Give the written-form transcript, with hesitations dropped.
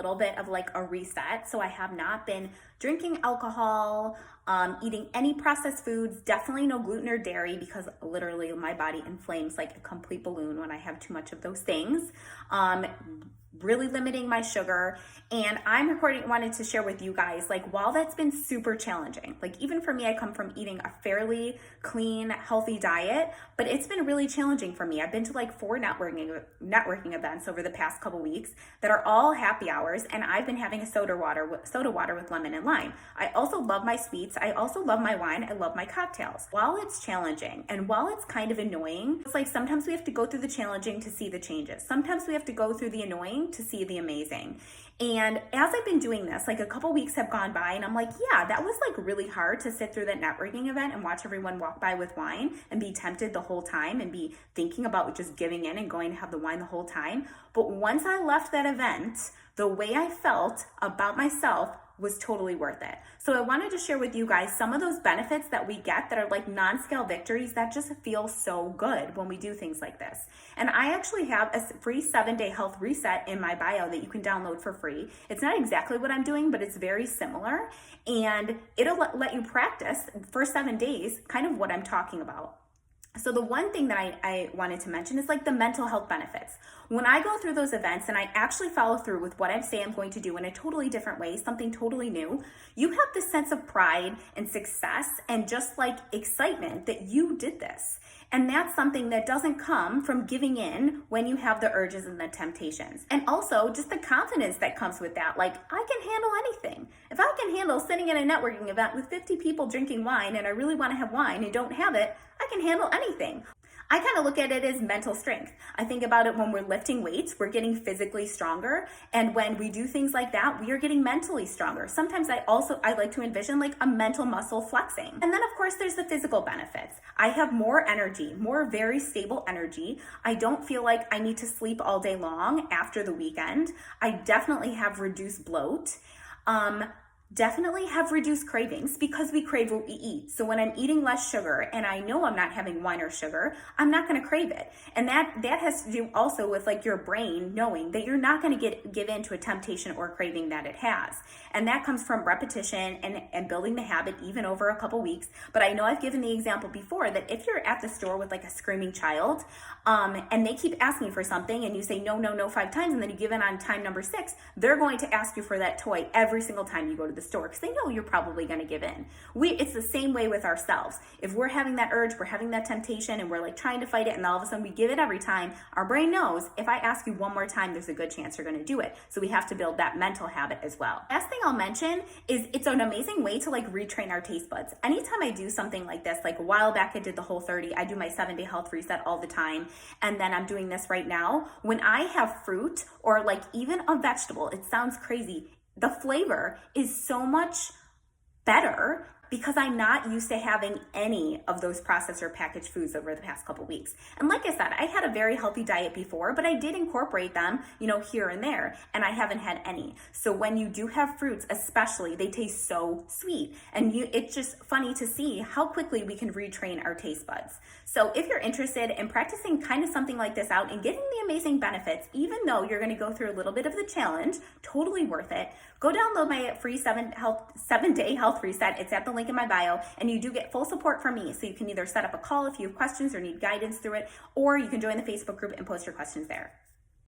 little bit of like a reset. So I have not been drinking alcohol, eating any processed foods, definitely no gluten or dairy because literally my body inflames like a complete balloon when I have too much of those things. Really limiting my sugar. And wanted to share with you guys, like, while that's been super challenging, like even for me, I come from eating a fairly clean, healthy diet, but it's been really challenging for me. I've been to like 4 networking events over the past couple weeks that are all happy hours, and I've been having a soda water with lemon and lime. I also love my sweets. I also love my wine. I love my cocktails. While it's challenging and while it's kind of annoying, it's like sometimes we have to go through the challenging to see the changes. Sometimes we have to go through the annoying to see the amazing. And as I've been doing this, like a couple weeks have gone by and I'm like, yeah, that was like really hard to sit through that networking event and watch everyone walk by with wine and be tempted the whole time and be thinking about just giving in and going to have the wine the whole time. But once I left that event, the way I felt about myself was totally worth it. So I wanted to share with you guys some of those benefits that we get that are like non-scale victories that just feel so good when we do things like this. And I actually have a free 7-day health reset in my bio that you can download for free. It's not exactly what I'm doing, but it's very similar. And it'll let you practice for 7 days kind of what I'm talking about. So the one thing that I wanted to mention is like the mental health benefits. When I go through those events and I actually follow through with what I say I'm going to do in a totally different way, something totally new, you have this sense of pride and success and just like excitement that you did this. And that's something that doesn't come from giving in when you have the urges and the temptations. And also just the confidence that comes with that. Like, I can handle anything. If I can handle sitting at a networking event with 50 people drinking wine and I really want to have wine and don't have it, I can handle anything. I kind of look at it as mental strength. I think about it when we're lifting weights, we're getting physically stronger. And when we do things like that, we are getting mentally stronger. Sometimes I like to envision like a mental muscle flexing. And then of course there's the physical benefits. I have more energy, more very stable energy. I don't feel like I need to sleep all day long after the weekend. I definitely have reduced bloat. Definitely have reduced cravings because we crave what we eat. So when I'm eating less sugar and I know I'm not having wine or sugar, I'm not going to crave it. And that has to do also with like your brain knowing that you're not going to give in to a temptation or craving that it has. And that comes from repetition and building the habit even over a couple weeks. But I know I've given the example before that if you're at the store with like a screaming child and they keep asking for something and you say no, 5 times and then you give in on time number 6, they're going to ask you for that toy every single time you go to the store because they know you're probably going to give in. It's the same way with ourselves. If we're having that urge, we're having that temptation and we're like trying to fight it and all of a sudden we give it every time, our brain knows if I ask you one more time, there's a good chance you're going to do it. So we have to build that mental habit as well. Last thing I'll mention is it's an amazing way to like retrain our taste buds. Anytime I do something like this, like a while back I did the Whole30, I do my 7-day health reset all the time. And then I'm doing this right now. When I have fruit or like even a vegetable, it sounds crazy, the flavor is so much better because I'm not used to having any of those processed or packaged foods over the past couple weeks. And like I said, I had a very healthy diet before, but I did incorporate them, here and there, and I haven't had any. So when you do have fruits, especially, they taste so sweet. And it's just funny to see how quickly we can retrain our taste buds. So if you're interested in practicing kind of something like this out and getting the amazing benefits, even though you're going to go through a little bit of the challenge, totally worth it, go download my free 7-day health reset. It's at the link in my bio, and you do get full support from me. So you can either set up a call if you have questions or need guidance through it, or you can join the Facebook group and post your questions there.